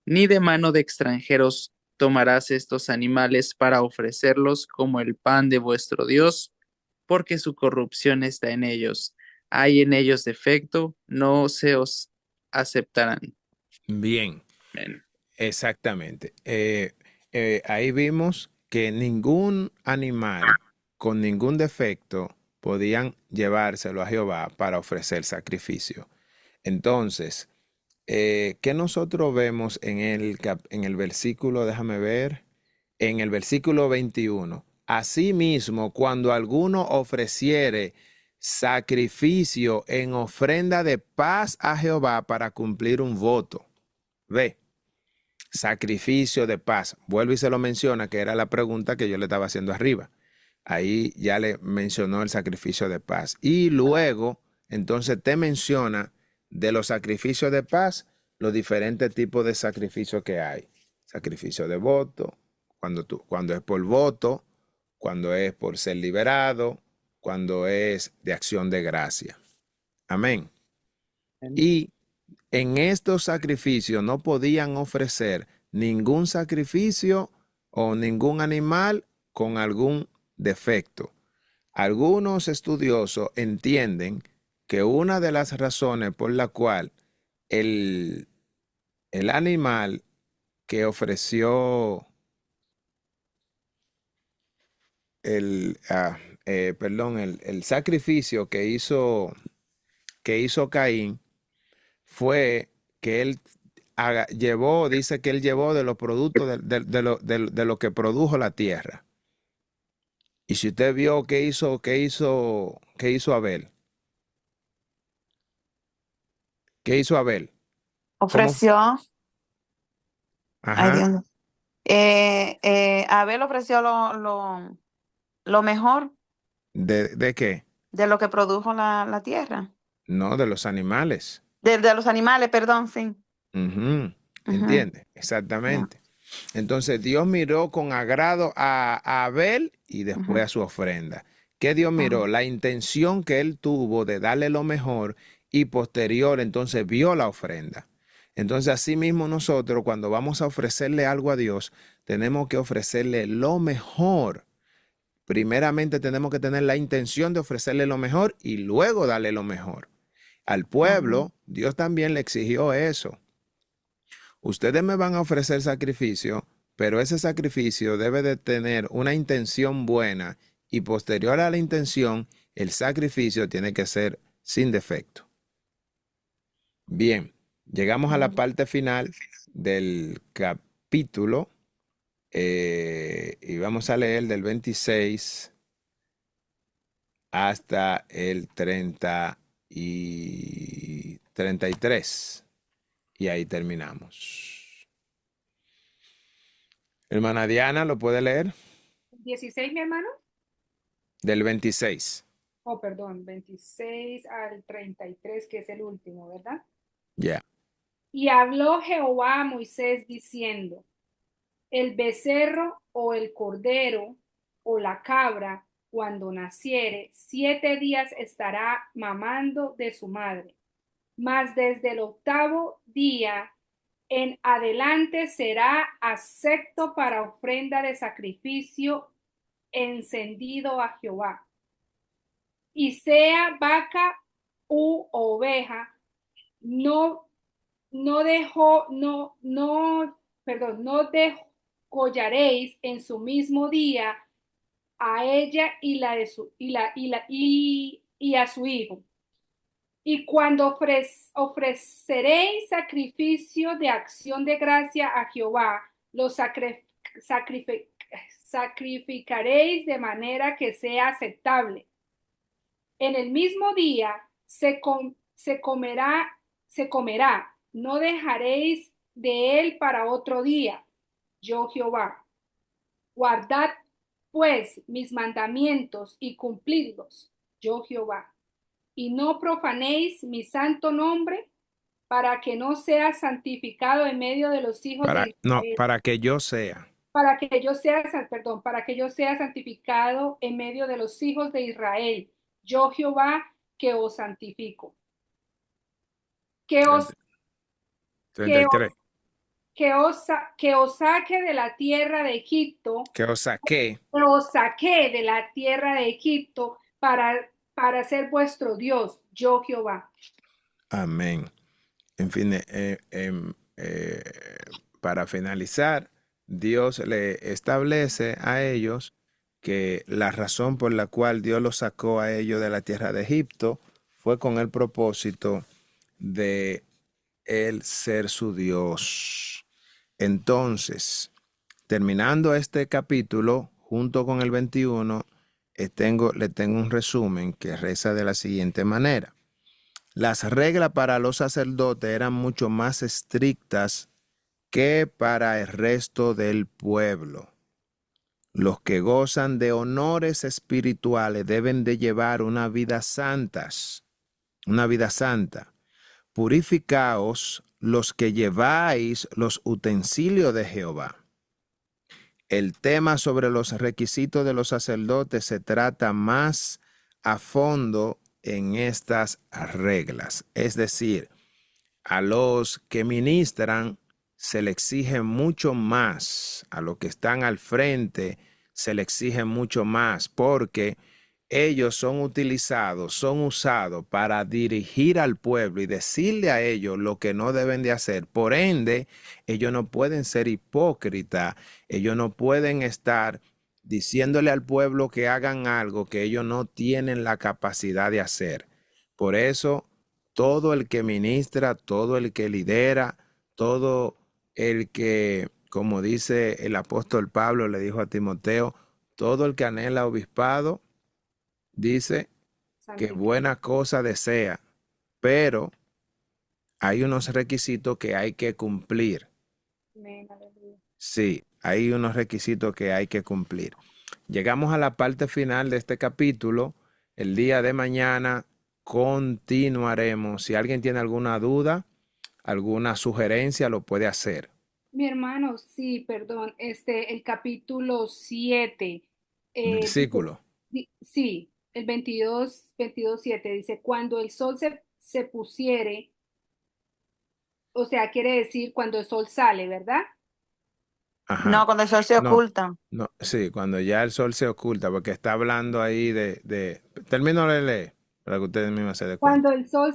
Ni de mano de extranjeros tomarás estos animales para ofrecerlos como el pan de vuestro Dios, porque su corrupción está en ellos. Hay en ellos defecto, no se os aceptarán. Bien. Amén. Exactamente. Ahí vimos que ningún animal con ningún defecto podían llevárselo a Jehová para ofrecer sacrificio. Entonces, ¿qué nosotros vemos en el versículo, déjame ver, en el versículo 21? Asimismo, cuando alguno ofreciere sacrificio en ofrenda de paz a Jehová para cumplir un voto. Ve. Sacrificio de paz. Vuelve y se lo menciona, que era la pregunta que yo le estaba haciendo arriba. Ahí ya le mencionó el sacrificio de paz. Y luego, entonces te menciona de los sacrificios de paz, los diferentes tipos de sacrificios que hay. Sacrificio de voto, cuando es por voto, cuando es por ser liberado, cuando es de acción de gracia. Amén. Amén. Y en estos sacrificios no podían ofrecer ningún sacrificio o ningún animal con algún defecto. Algunos estudiosos entienden que una de las razones por la cual el animal que ofreció el sacrificio que hizo Caín fue que él dice que él llevó de los productos de lo que produjo la tierra. Y si usted vio qué hizo Abel. ¿Qué hizo Abel? Ofreció, ay Ajá. Dios mío. Abel ofreció lo mejor ¿De qué? de lo que produjo la tierra. No, de los animales. De los animales, perdón, sí. Ujú. Ujú. ¿Entiende? Ya. Exactamente. Entonces Dios miró con agrado a Abel y después Ujú. a su ofrenda. ¿Qué Dios miró? Ujú. La intención que él tuvo de darle lo mejor y posterior entonces vio la ofrenda. Entonces así mismo nosotros cuando vamos a ofrecerle algo a Dios tenemos que ofrecerle lo mejor. Primeramente tenemos que tener la intención de ofrecerle lo mejor y luego darle lo mejor. Al Ujú. pueblo Dios también le exigió eso. Ustedes me van a ofrecer sacrificio, pero ese sacrificio debe de tener una intención buena y posterior a la intención, el sacrificio tiene que ser sin defecto. Bien, llegamos a la Ujú. parte final del capítulo y vamos a leer del 26 hasta el 33 y ahí terminamos. Hermana Diana, ¿lo puede leer? 16, mi hermano. Del 26. Oh, perdón, 26 al 33, que es el último, ¿verdad? Ya. Y habló Jehová a Moisés diciendo, el becerro o el cordero o la cabra, cuando naciere, 7 días estará mamando de su madre, mas desde el 8º día en adelante será acepto para ofrenda de sacrificio encendido a Jehová. Y sea vaca u oveja, no degollaréis en su mismo día a ella y a su hijo. Y cuando ofreceréis sacrificio de acción de gracia a Jehová, lo sacrificaréis de manera que sea aceptable. En el mismo día se comerá, no dejaréis de él para otro día. Yo Jehová. Guardad pues mis mandamientos y cumplidlos. Yo Jehová. Y no profanéis mi santo nombre, para que no sea santificado en medio de los hijos de Israel. Para que yo sea. Para que yo sea santificado en medio de los hijos de Israel. Yo Jehová, que os santifico. Que os 33. que os saque de la tierra de Egipto. Que os saqué. Os saqué de la tierra de Egipto para ser vuestro Dios, yo Jehová. Amén. En fin, para finalizar, Dios le establece a ellos que la razón por la cual Dios los sacó a ellos de la tierra de Egipto fue con el propósito de él ser su Dios. Entonces, terminando este capítulo, junto con el 21, le tengo un resumen que reza de la siguiente manera. Las reglas para los sacerdotes eran mucho más estrictas que para el resto del pueblo. Los que gozan de honores espirituales deben de llevar una vida santa. Purificaos los que lleváis los utensilios de Jehová. El tema sobre los requisitos de los sacerdotes se trata más a fondo en estas reglas. Es decir, a los que ministran se le exige mucho más, a los que están al frente se le exige mucho más, porque ellos son utilizados, son usados para dirigir al pueblo y decirle a ellos lo que no deben de hacer. Por ende, ellos no pueden ser hipócritas, ellos no pueden estar diciéndole al pueblo que hagan algo que ellos no tienen la capacidad de hacer. Por eso, todo el que ministra, todo el que lidera, todo el que, como dice el apóstol Pablo, le dijo a Timoteo, todo el que anhela obispado, dice que buena cosa desea, pero hay unos requisitos que hay que cumplir. Sí, hay unos requisitos que hay que cumplir. Llegamos a la parte final de este capítulo. El día de mañana continuaremos. Si alguien tiene alguna duda, alguna sugerencia, lo puede hacer. Mi hermano, sí, perdón, el capítulo 7, Versículo. sí, el 22:7 dice, cuando el sol se pusiere, o sea, quiere decir cuando el sol sale, ¿verdad? Ajá. No, cuando el sol se No, oculta. no, sí, cuando ya el sol se oculta, porque está hablando ahí termino de leer, para que ustedes mismos se den cuenta. Cuando el sol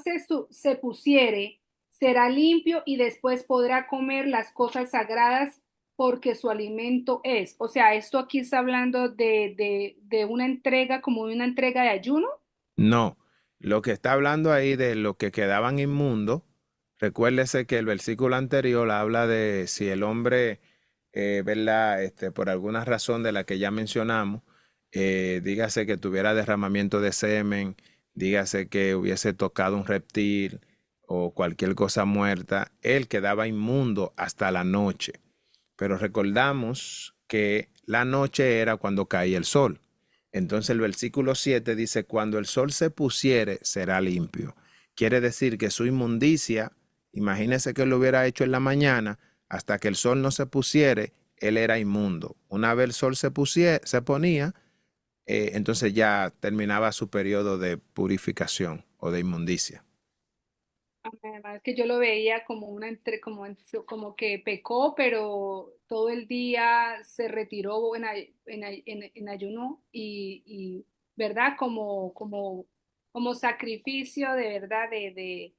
se pusiere, será limpio y después podrá comer las cosas sagradas porque su alimento es. O sea, esto aquí está hablando de una entrega, como de una entrega de ayuno. No, lo que está hablando ahí de los que quedaban inmundos, recuérdese que el versículo anterior habla de si el hombre, ¿verdad? Por alguna razón de la que ya mencionamos, dígase que tuviera derramamiento de semen, dígase que hubiese tocado un reptil o cualquier cosa muerta, él quedaba inmundo hasta la noche. Pero recordamos que la noche era cuando caía el sol. Entonces el versículo 7 dice, cuando el sol se pusiere, será limpio. Quiere decir que su inmundicia, imagínese que lo hubiera hecho en la mañana, hasta que el sol no se pusiere, él era inmundo. Una vez el sol se ponía, entonces ya terminaba su periodo de purificación o de inmundicia. Además que yo lo veía como como que pecó, pero todo el día se retiró en ayuno y ¿verdad? Como sacrificio de verdad de,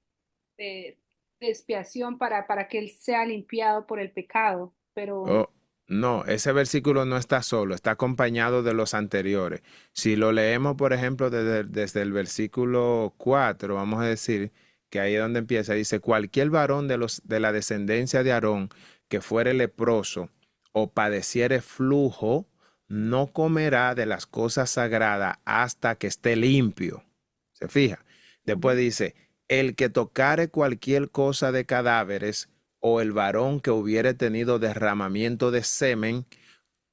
de expiación para que él sea limpiado por el pecado. Pero Oh, no, ese versículo no está solo, está acompañado de los anteriores. Si lo leemos, por ejemplo, desde el versículo 4, vamos a decir que ahí es donde empieza, dice, cualquier varón de la descendencia de Aarón que fuere leproso o padeciere flujo, no comerá de las cosas sagradas hasta que esté limpio. ¿Se fija? Después dice, el que tocare cualquier cosa de cadáveres, o el varón que hubiere tenido derramamiento de semen,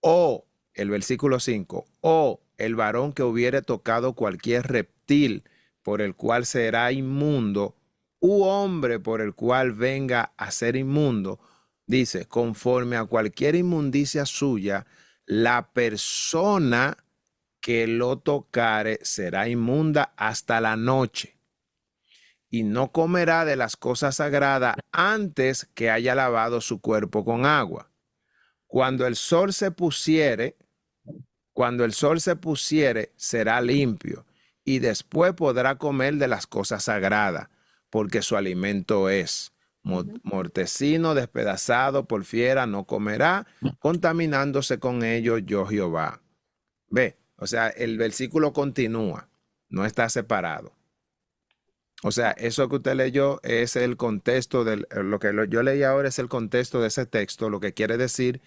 o el versículo 5, o el varón que hubiere tocado cualquier reptil por el cual será inmundo, u hombre por el cual venga a ser inmundo, dice, conforme a cualquier inmundicia suya, la persona que lo tocare será inmunda hasta la noche y no comerá de las cosas sagradas antes que haya lavado su cuerpo con agua. Cuando el sol se pusiere, será limpio y después podrá comer de las cosas sagradas, porque su alimento es mortecino, despedazado por fiera, no comerá, contaminándose con ello yo Jehová. Ve, o sea, el versículo continúa, no está separado. O sea, eso que usted leyó es el contexto yo leí ahora es el contexto de ese texto, lo que quiere decir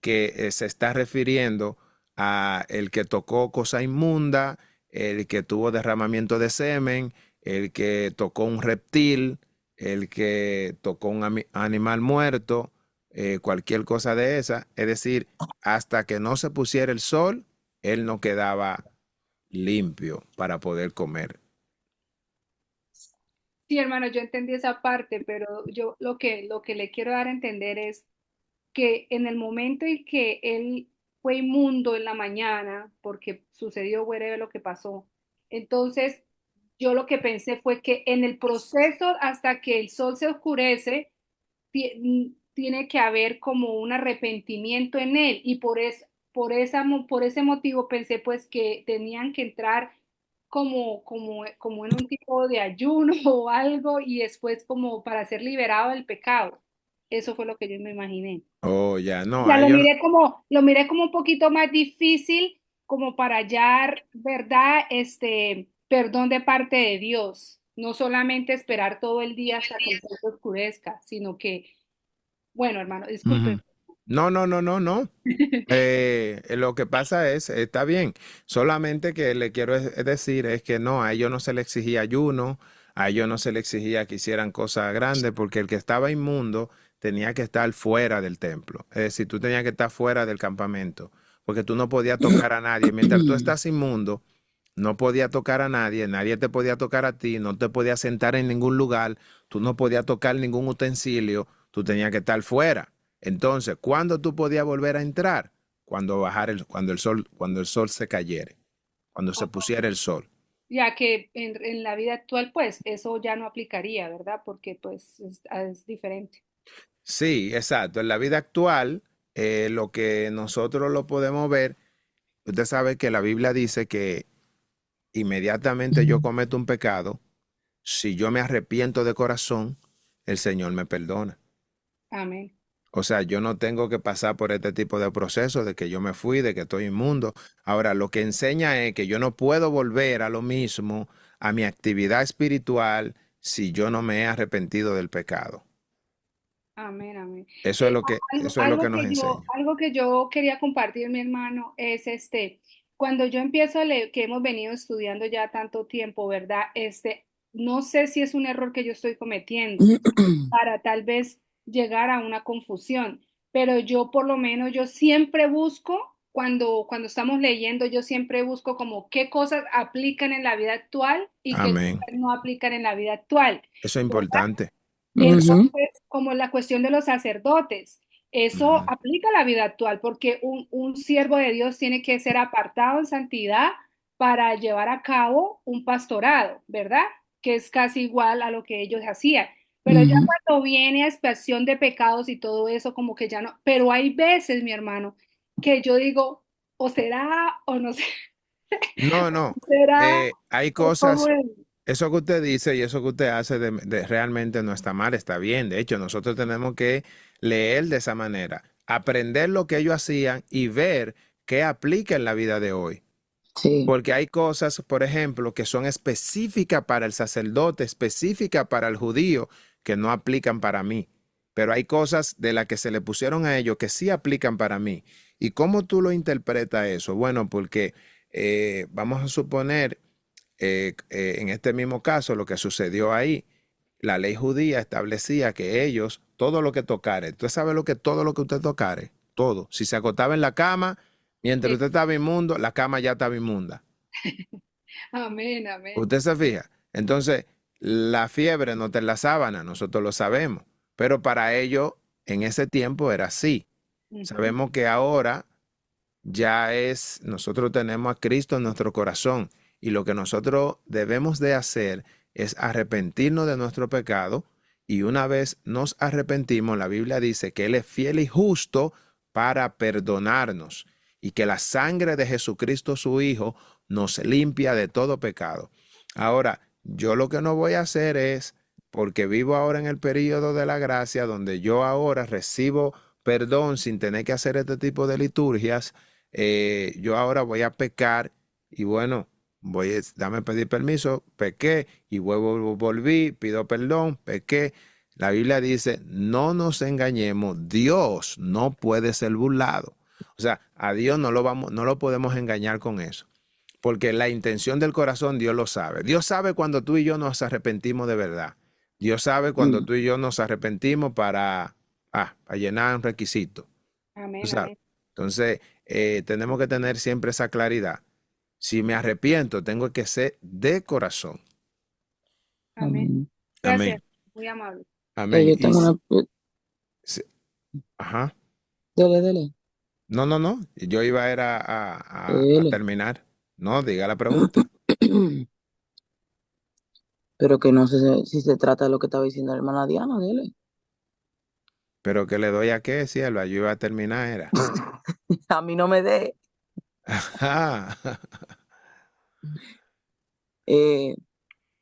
que se está refiriendo a el que tocó cosa inmunda, el que tuvo derramamiento de semen, el que tocó un reptil, el que tocó un animal muerto, cualquier cosa de esa. Es decir, hasta que no se pusiera el sol, él no quedaba limpio para poder comer. sí, hermano, yo entendí esa parte, pero yo lo que le quiero dar a entender es que en el momento en que él fue inmundo en la mañana, porque sucedió whatever lo que pasó, Entonces, yo lo que pensé fue que en el proceso hasta que el sol se oscurece, tiene que haber como un arrepentimiento en él y por ese motivo pensé pues que tenían que entrar como en un tipo de ayuno o algo y después como para ser liberado del pecado. Eso fue lo que yo me imaginé. Oh, ya, O no, sea, a ellos, lo miré como un poquito más difícil, como para hallar, ¿verdad? Perdón de parte de Dios. No solamente esperar todo el día hasta que el sol se oscurezca, sino que, bueno, hermano, disculpe. ujú. No, no, no, no, no. Lo que pasa es, está bien, solamente que le quiero decir es que no, a ellos no se le exigía ayuno, a ellos no se le exigía que hicieran cosas grandes, porque el que estaba inmundo tenía que estar fuera del templo, es decir, tú tenías que estar fuera del campamento, porque tú no podías tocar a nadie. Mientras tú estás inmundo, no podías tocar a nadie, nadie te podía tocar a ti, no te podías sentar en ningún lugar, tú no podías tocar ningún utensilio, tú tenías que estar fuera. Entonces, ¿cuándo tú podías volver a entrar? Cuando el sol se cayere, cuando se pusiera el sol. Ya que en la vida actual, pues, eso ya no aplicaría, ¿verdad? Porque, pues, es diferente. Sí, exacto. En la vida actual, lo que nosotros lo podemos ver, usted sabe que la Biblia dice que inmediatamente yo cometo un pecado, si yo me arrepiento de corazón, el Señor me perdona. Amén. O sea, yo no tengo que pasar por este tipo de proceso de que yo me fui, de que estoy inmundo. Ahora, lo que enseña es que yo no puedo volver a lo mismo, a mi actividad espiritual, si yo no me he arrepentido del pecado. Amén, amén. Eso es lo que, eso es lo que nos enseña. Algo que yo quería compartir, mi hermano, es cuando yo empiezo a leer, que hemos venido estudiando ya tanto tiempo, ¿verdad? No sé si es un error que yo estoy cometiendo para tal vez llegar a una confusión, pero yo por lo menos, yo siempre busco, cuando estamos leyendo, yo siempre busco como qué cosas aplican en la vida actual y qué Amén. cosas no aplican en la vida actual. Eso es ¿Verdad? importante. Entonces, como la cuestión de los sacerdotes, eso Ujú. aplica a la vida actual, porque un siervo de Dios tiene que ser apartado en santidad para llevar a cabo un pastorado, ¿verdad? Que es casi igual a lo que ellos hacían. Pero ya cuando viene a expiación de pecados y todo eso, como que ya no. Pero hay veces, mi hermano, que yo digo, o será, o no sé, No, no. será, Hay o cómo cosas, es. eso que usted dice y eso que usted hace realmente no está mal, está bien. De hecho, nosotros tenemos que leer de esa manera, aprender lo que ellos hacían y ver qué aplica en la vida de hoy. Sí. Porque hay cosas, por ejemplo, que son específicas para el sacerdote, específicas para el judío, que no aplican para mí. Pero hay cosas de las que se le pusieron a ellos que sí aplican para mí. ¿Y cómo tú lo interpretas eso? Bueno, porque vamos a suponer, en este mismo caso, lo que sucedió ahí, la ley judía establecía que ellos, todo lo que tocare, usted sabe lo que todo lo que usted tocare, todo. Si se acostaba en la cama, mientras Sí. usted estaba inmundo, la cama ya estaba inmunda. Amén, amén. Usted se fija. Entonces, la fiebre no está en la sábana, nosotros lo sabemos. Pero para ellos, en ese tiempo era así. Ujú. Sabemos que ahora nosotros tenemos a Cristo en nuestro corazón. Y lo que nosotros debemos de hacer es arrepentirnos de nuestro pecado. Y una vez nos arrepentimos, la Biblia dice que Él es fiel y justo para perdonarnos. Y que la sangre de Jesucristo, su Hijo, nos limpia de todo pecado. Ahora, yo lo que no voy a hacer es, porque vivo ahora en el periodo de la gracia, donde yo ahora recibo perdón sin tener que hacer este tipo de liturgias, yo ahora voy a pecar y bueno, dame pedir permiso, pequé y volví, pido perdón, pequé. La Biblia dice, no nos engañemos, Dios no puede ser burlado. O sea, a Dios no lo podemos engañar con eso. Porque la intención del corazón Dios lo sabe. Dios sabe cuando tú y yo nos arrepentimos de verdad. Dios sabe cuando tú y yo nos arrepentimos para llenar un requisito. ¿Tú Amén, sabes? amén. Entonces, tenemos que tener siempre esa claridad. Si me arrepiento, tengo que ser de corazón. Amén. Gracias, Amén. muy amable. Amén. Yo tengo una... Sí, ajá. Dele. No. Yo iba a Dele. terminar. No, diga la pregunta. Pero que no sé si se trata de lo que estaba diciendo la hermana Diana, dile. Pero que le doy a qué, sierva, yo iba a terminar, era. A mí no me dé. Ajá.